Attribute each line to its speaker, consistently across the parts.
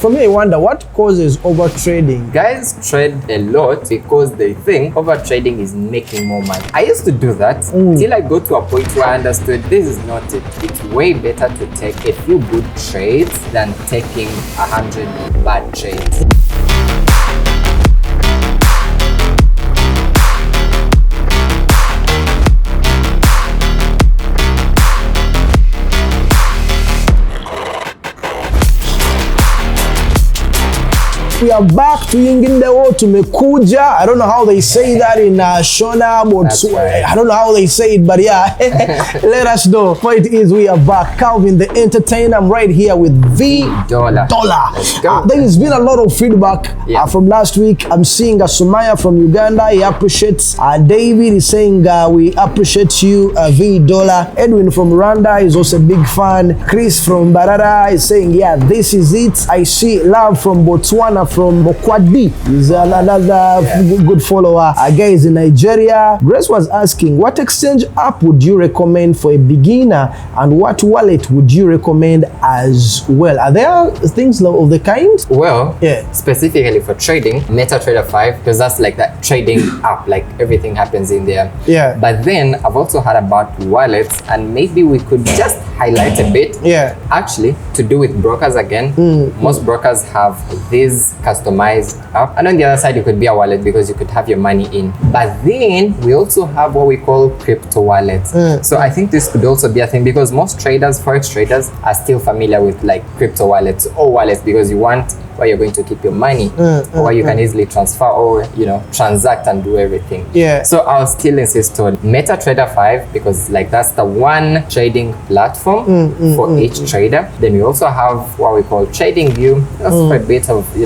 Speaker 1: For me, I wonder what causes overtrading.
Speaker 2: Guys trade a lot because they think overtrading is making more money. I used to do that till I got to a point where I understood this is not it. It's way better to take a few good trades than taking 100 bad trades.
Speaker 1: We are back to Yingindeo tumekuja. I don't know how they say that in Shona, but right. I don't know how they say it, but yeah. Let us know what it is. We are back. Calvin the Entertainer. I'm right here with V Dollar. There has been a lot of feedback from last week. I'm seeing Sumaya from Uganda. He appreciates. David is saying we appreciate you, V Dollar. Edwin from Rwanda is also a big fan. Chris from Barara is saying, yeah, this is it. I see love from Botswana. From Mokwadi is another good follower. Guys in Nigeria. Grace was asking, what exchange app would you recommend for a beginner, and what wallet would you recommend as well? Are there things of the kind?
Speaker 2: Well, specifically for trading, MetaTrader 5, because that's like that trading app, like everything happens in there.
Speaker 1: Yeah.
Speaker 2: But then I've also heard about wallets, and maybe we could just highlight a bit.
Speaker 1: Yeah.
Speaker 2: Actually, to do with brokers again, most brokers have these customized app, and on the other side you could be a wallet because you could have your money in. But then we also have what we call crypto wallets. So I think this could also be a thing because most traders, forex traders, are still familiar with like crypto wallets or wallets because you want where you're going to keep your money, or where you can easily transfer or transact and do everything.
Speaker 1: Yeah.
Speaker 2: So I'll still insist on MetaTrader 5 because like that's the one trading platform for each trader. Then we also have what we call TradingView. That's quite a bit of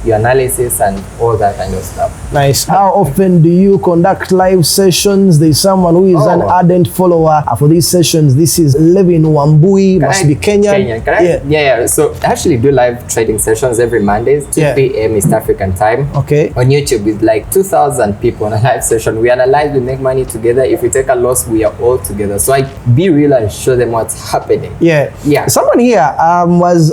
Speaker 2: your analysis and all that kind of stuff.
Speaker 1: Nice. How often do you conduct live sessions? There's someone who is an ardent follower for these sessions. This is Levin Wambui, must be Kenyan.
Speaker 2: Yeah. So I actually do live trading sessions every Mondays, 2 p.m. East African time.
Speaker 1: Okay.
Speaker 2: On YouTube with like 2,000 people on a live session. We analyze, we make money together. If we take a loss, we are all together. So I be real and show them what's happening.
Speaker 1: Yeah. Someone here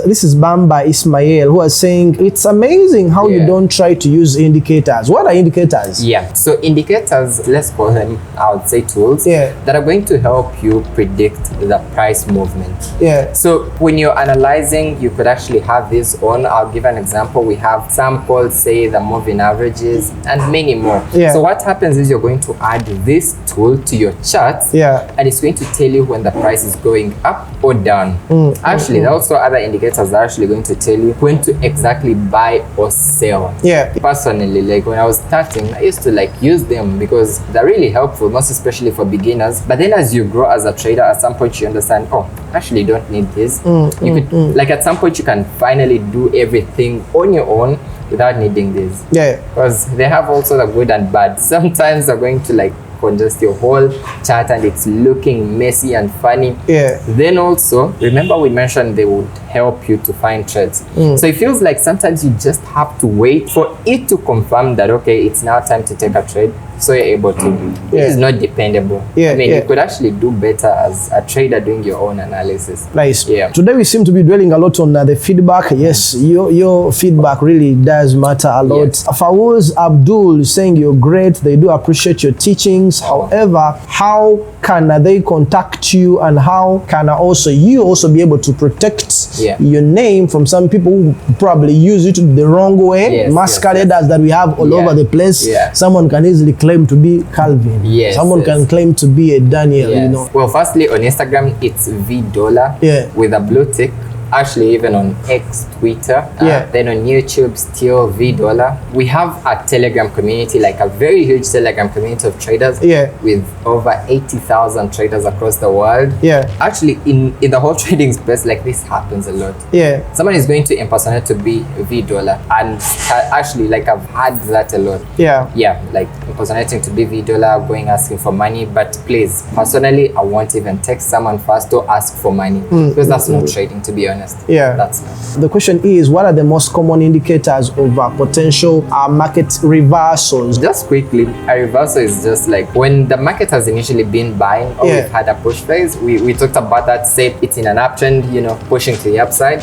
Speaker 1: this is Bamba Ismail, who was saying it's amazing how you don't try to use indicators. What are indicators?
Speaker 2: Yeah, so indicators, let's call them, I would say, tools that are going to help you predict the price movement.
Speaker 1: Yeah.
Speaker 2: So when you're analyzing, you could actually have this on. I'll give an example. We have some called, say, the moving averages and many more.
Speaker 1: Yeah.
Speaker 2: So what happens is you're going to add this tool to your charts, and it's going to tell you when the price is going up or down. Actually, there are also other indicators that are actually going to tell you when to exactly buy or sell. Personally, like when I was starting, I used to like use them because they're really helpful, most especially for beginners. But then as you grow as a trader, at some point you understand, I actually don't need this. You could like at some point you can finally do everything on your own without needing this. Because they have also the good and bad. Sometimes they're going to like congest your whole chart and it's looking messy and funny. Then also, remember we mentioned they would help you to find trades. So it feels like sometimes you just have to wait for it to confirm that, okay, it's now time to take a trade. So you're able to. It's not dependable. I mean, you could actually do better as a trader doing your own analysis.
Speaker 1: Nice. Today we seem to be dwelling a lot on the feedback. Yes, your feedback really does matter a lot. Fawaz Abdul is saying you're great. They do appreciate your teachings. However, how can they contact you, and how can you also be able to protect your name from some people who probably use it the wrong way? Masqueraders that we have all over the place. Someone can easily claim to be Calvin. Someone can claim to be a Daniel.
Speaker 2: Well, firstly on Instagram it's V Dollar with a blue tick. Actually, even on X, Twitter, then on YouTube, still V Dollar. We have a Telegram community, like a very huge Telegram community of traders with over 80,000 traders across the world. Actually, in the whole trading space, like this happens a lot. Someone is going to impersonate to be V Dollar, and actually, like I've had that a lot. Like impersonating to be V Dollar, going asking for money. But please, personally, I won't even text someone first to ask for money because that's not trading, to be honest. honest.
Speaker 1: Yeah.
Speaker 2: That's not.
Speaker 1: The question is, what are the most common indicators of potential market reversals?
Speaker 2: Just quickly, a reversal is just like when the market has initially been buying or we've had a push phase. We talked about that, say it's in an uptrend, you know, pushing to the upside.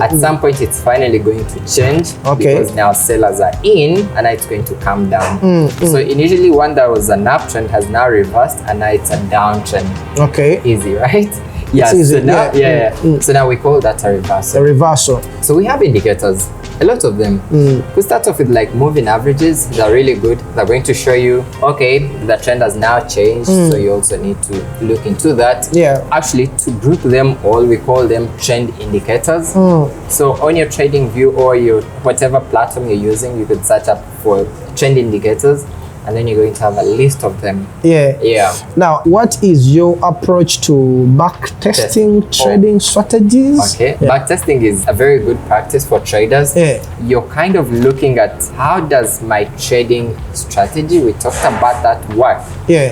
Speaker 2: At some point, it's finally going to change because now sellers are in and now it's going to come down. So initially one that was an uptrend has now reversed and now it's a downtrend.
Speaker 1: Okay.
Speaker 2: Easy, right? Yeah,
Speaker 1: easy.
Speaker 2: So now, so now we call that a reversal.
Speaker 1: A reversal.
Speaker 2: So we have indicators, a lot of them. We start off with like moving averages. They're really good. They're going to show you, okay, the trend has now changed, so you also need to look into that.
Speaker 1: Yeah.
Speaker 2: Actually, to group them all, we call them trend indicators. So on your trading view or your whatever platform you're using, you could search up for trend indicators, and then you're going to have a list of them. Yeah.
Speaker 1: Now, what is your approach to back testing trading strategies?
Speaker 2: Okay. Back testing is a very good practice for traders. You're kind of looking at how does my trading strategy, we talked about that, work.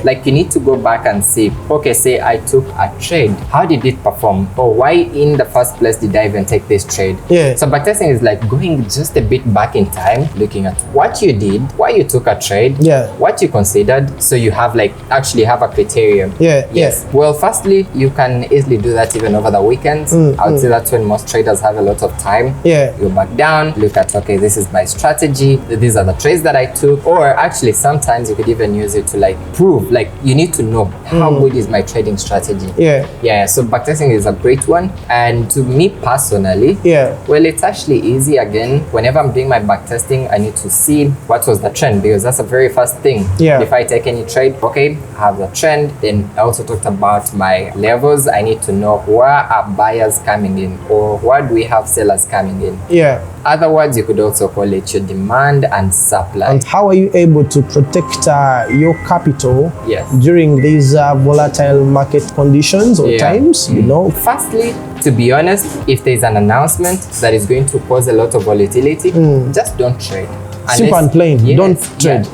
Speaker 2: Like you need to go back and see, okay, say I took a trade, how did it perform? Or why in the first place did I even take this trade? So backtesting is like going just a bit back in time, looking at what you did, why you took a trade, what you considered, so you have like actually have a criterion. Yes. Well, firstly, you can easily do that even over the weekends. I would say that's when most traders have a lot of time. Go back down, look at, okay, this is my strategy, these are the trades that I took, or actually sometimes you could even use it to like prove, like you need to know how good is my trading strategy. So backtesting is a great one, and to me personally, well, it's actually easy. Again, whenever I'm doing my backtesting, I need to see what was the trend, because that's the very first thing. If I take any trade, okay, I have the trend. Then I also talked about my levels. I need to know where are buyers coming in, or where do we have sellers coming in. Other words, you could also call it your demand and supply.
Speaker 1: And how are you able to protect your capital during these volatile market conditions or times, you know?
Speaker 2: Firstly, to be honest, if there's an announcement that is going to cause a lot of volatility, just don't trade.
Speaker 1: Simple and plain, don't trade.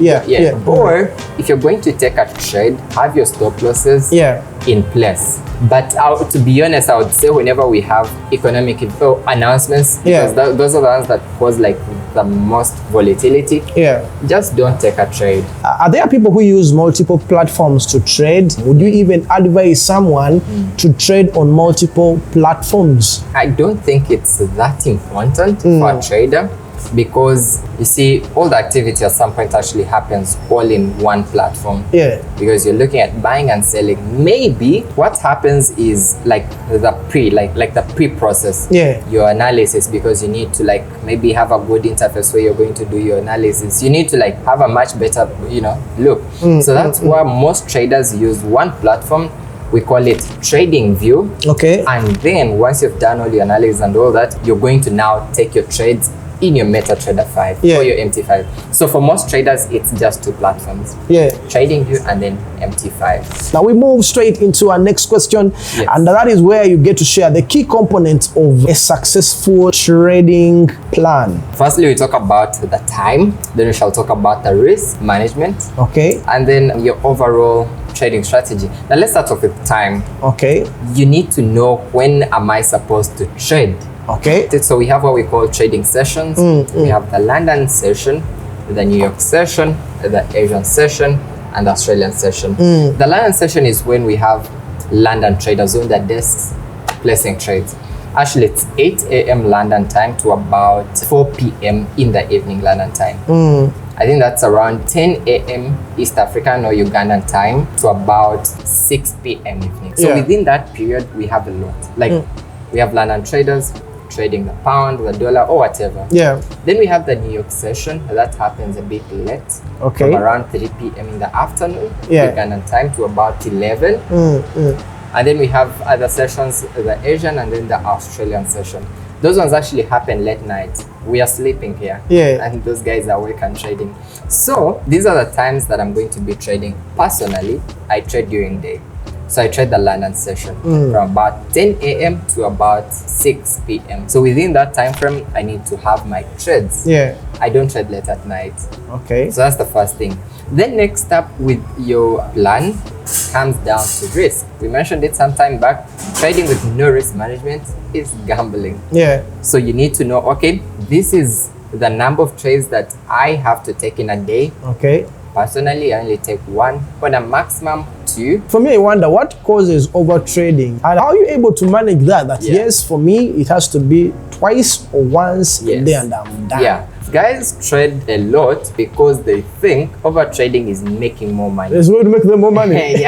Speaker 2: Or if you're going to take a trade, have your stop losses in place. But to be honest, I would say whenever we have economic announcements, because those are the ones that cause like the most volatility, just don't take a trade.
Speaker 1: Are there people who use multiple platforms to trade? Would you even advise someone to trade on multiple platforms?
Speaker 2: I don't think it's that important for a trader, because you see, all the activity at some point actually happens all in one platform. Because you're looking at buying and selling. Maybe what happens is like the pre-process, your analysis, because you need to like maybe have a good interface where you're going to do your analysis. You need to like have a much better, you know, look. So that's why most traders use one platform. We call it trading view. And then once you've done all your analysis and all that, you're going to now take your trades in your MetaTrader 5 or your MT5. So for most traders, it's just two platforms. Trading view and then MT5.
Speaker 1: Now we move straight into our next question, and that is where you get to share the key components of a successful trading plan.
Speaker 2: Firstly, we talk about the time, then we shall talk about the risk management, and then your overall trading strategy. Now let's start off with time. You need to know, when am I supposed to trade? So we have what we call trading sessions. We have the London session, the New York session, the Asian session, and the Australian session. The London session is when we have London traders on their desks placing trades. Actually, it's 8 a.m. London time to about 4 p.m. in the evening London time. I think that's around 10 a.m. East African or Ugandan time to about 6 p.m. evening. So within that period, we have a lot. Like we have London traders trading the pound, the dollar, or whatever. Then we have the New York session. That happens a bit late, from around 3 p.m. in the afternoon, Ugandan time, to about 11. And then we have other sessions, the Asian and then the Australian session. Those ones actually happen late night. We are sleeping here, and those guys are awake and trading. So these are the times that I'm going to be trading. Personally, I trade during day. So I trade the London session from about 10 a.m. to about 6 p.m. So within that time frame, I need to have my trades.
Speaker 1: Yeah.
Speaker 2: I don't trade late at night.
Speaker 1: Okay.
Speaker 2: So that's the first thing. Then next up with your plan comes down to risk. We mentioned it some time back. Trading with no risk management is gambling.
Speaker 1: Yeah.
Speaker 2: So you need to know, okay, this is the number of trades that I have to take in a day.
Speaker 1: Okay.
Speaker 2: Personally, I only take one, on a maximum 2.
Speaker 1: For me, I wonder what causes overtrading and how are you able to manage that? Yes, for me, it has to be twice or once a day and I'm done.
Speaker 2: Yeah. Guys trade a lot because they think overtrading is making more money.
Speaker 1: It's going to make them more money.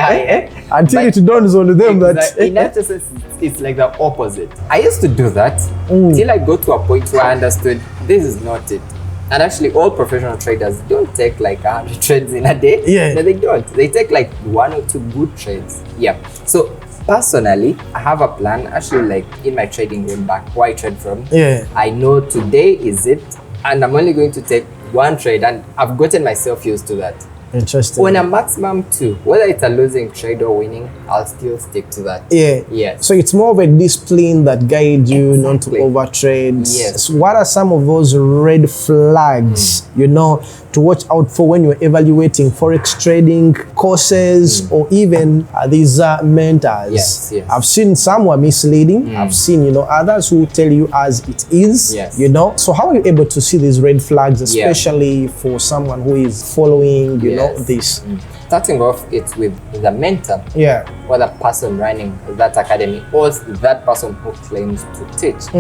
Speaker 1: Until it dawns on them that...
Speaker 2: in that sense, it's like the opposite. I used to do that till I got to a point where I understood this is not it. And actually, all professional traders don't take like 100 trades in a day.
Speaker 1: Yeah.
Speaker 2: No, they don't. They take like 1 or 2 good trades. Yeah. So personally, I have a plan. Actually, like in my trading room back where I trade from.
Speaker 1: Yeah.
Speaker 2: I know today is it, and I'm only going to take 1 trade, and I've gotten myself used to that.
Speaker 1: Interesting.
Speaker 2: When a maximum 2, whether it's a losing trade or winning, I'll still stick to that.
Speaker 1: Yeah.
Speaker 2: Yes.
Speaker 1: So it's more of a discipline that guides you not to overtrade.
Speaker 2: Yes.
Speaker 1: So what are some of those red flags, you know, to watch out for when you're evaluating forex trading courses or even these mentors?
Speaker 2: Yes, yes.
Speaker 1: I've seen some who are misleading. I've seen, you know, others who tell you as it is.
Speaker 2: Yes.
Speaker 1: You know. So how are you able to see these red flags, especially for someone who is following, you know, this?
Speaker 2: Starting off, it's with the mentor.
Speaker 1: Yeah.
Speaker 2: Or the person running that academy, or that person who claims to teach.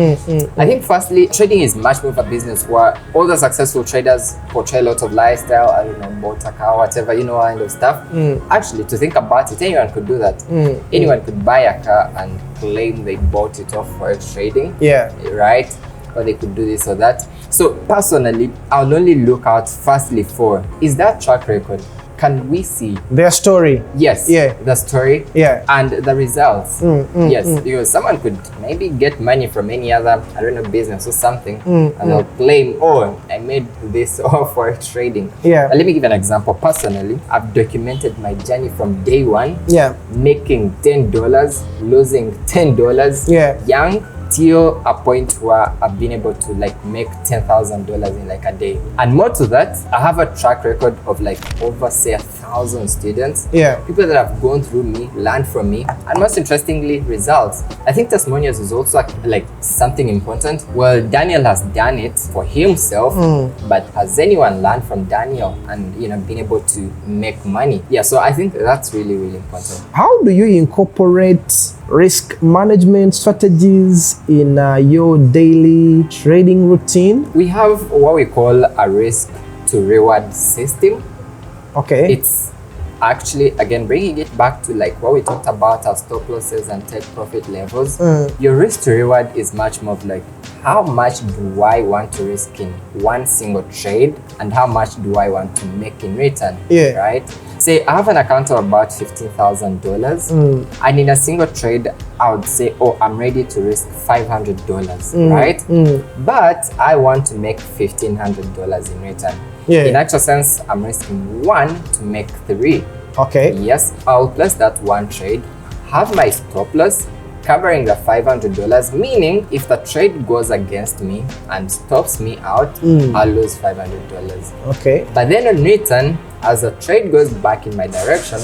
Speaker 2: I think firstly, trading is much more of a business where all the successful traders portray a lot of lifestyle, I don't know, bought a car, whatever, you know, kind of stuff. Actually, to think about it, anyone could do that. Anyone could buy a car and claim they bought it off forex trading.
Speaker 1: Yeah.
Speaker 2: Right? Or they could do this or that. So personally, I'll only look out firstly for, is that track record? Can we see
Speaker 1: their story?
Speaker 2: Yes.
Speaker 1: Yeah.
Speaker 2: The story.
Speaker 1: Yeah.
Speaker 2: And the results. Yes. Because someone could maybe get money from any other, I don't know, business or something, and they'll claim, oh, I made this off for trading.
Speaker 1: Yeah.
Speaker 2: Let me give an example. Personally, I've documented my journey from day one.
Speaker 1: Yeah.
Speaker 2: Making $10, losing $10.
Speaker 1: Yeah.
Speaker 2: Young. Till a point where I've been able to like make $10,000 in like a day. And more to that, I have a track record of like over say 1,000 students.
Speaker 1: Yeah.
Speaker 2: People that have gone through me, learned from me, and most interestingly, results. I think testimonials is also like something important. Well, Daniel has done it for himself, but has anyone learned from Daniel and, you know, been able to make money? Yeah, so I think that's really, really important.
Speaker 1: How do you incorporate risk management strategies in your daily trading routine?
Speaker 2: We have what we call a risk to reward system.
Speaker 1: Okay.
Speaker 2: It's actually, again, bringing it back to like what we talked about, our stop losses and take profit levels. Your risk to reward is much more of like, how much do I want to risk in one single trade and how much do I want to make in return?
Speaker 1: Yeah.
Speaker 2: Right? Say I have an account of about $15,000 and in a single trade I would say, oh, I'm ready to risk $500, right? But I want to make $1,500 in return.
Speaker 1: Yeah.
Speaker 2: In actual sense, I'm risking 1 to make 3.
Speaker 1: Okay.
Speaker 2: Yes, I'll place that 1 trade, have my stop loss covering the $500, meaning if the trade goes against me and stops me out, I'll lose $500.
Speaker 1: Okay.
Speaker 2: But then in return, as the trade goes back in my direction,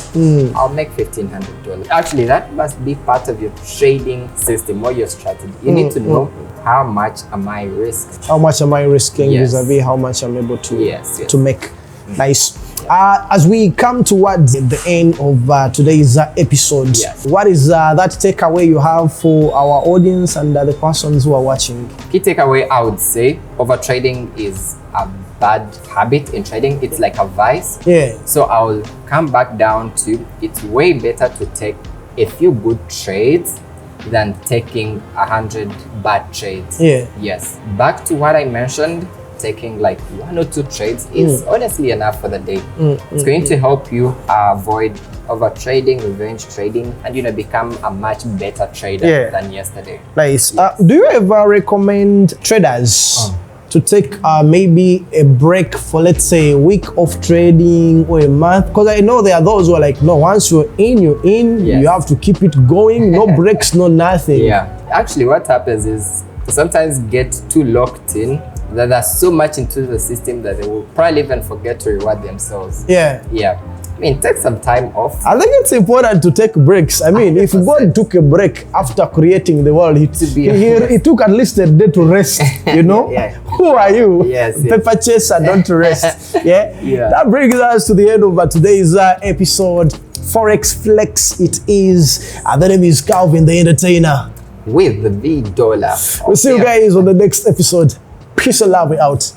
Speaker 2: I'll make $1,500. Actually, that must be part of your trading system or your strategy. You need to know how much am I risking.
Speaker 1: How much am I risking vis-a-vis how much I'm able to to make. Nice. As we come towards the end of today's episode, what is that takeaway you have for our audience and the persons who are watching?
Speaker 2: Key takeaway, I would say, overtrading is a bad habit in trading. It's like a vice.
Speaker 1: Yeah.
Speaker 2: So I'll come back down to, it's way better to take a few good trades than taking 100 bad trades.
Speaker 1: Yeah.
Speaker 2: Yes. Back to what I mentioned, taking like 1 or 2 trades is honestly enough for the day. It's going to help you avoid over trading, revenge trading, and, you know, become a much better trader than yesterday.
Speaker 1: Nice. Do you ever recommend traders to take maybe a break for, let's say, a week of trading or a month? Because I know there are those who are like, no, once you're in, you're in.
Speaker 2: Yes.
Speaker 1: You have to keep it going. No breaks, no nothing.
Speaker 2: Yeah. Actually, what happens is sometimes get too locked in that they're so much into the system that they will probably even forget to reward themselves.
Speaker 1: Yeah.
Speaker 2: Yeah. I mean, take some time off.
Speaker 1: I think it's important to take breaks. I mean, 100%. If God took a break after creating the world, he took at least a day to rest, you know?
Speaker 2: Yeah.
Speaker 1: Who are you?
Speaker 2: Yes.
Speaker 1: Paper chaser, don't rest. Yeah?
Speaker 2: Yeah.
Speaker 1: That brings us to the end of today's episode. Forex Flex it is. The name is Calvin, the entertainer.
Speaker 2: With the $V.
Speaker 1: We'll see you guys on the next episode. Peace and love, we out.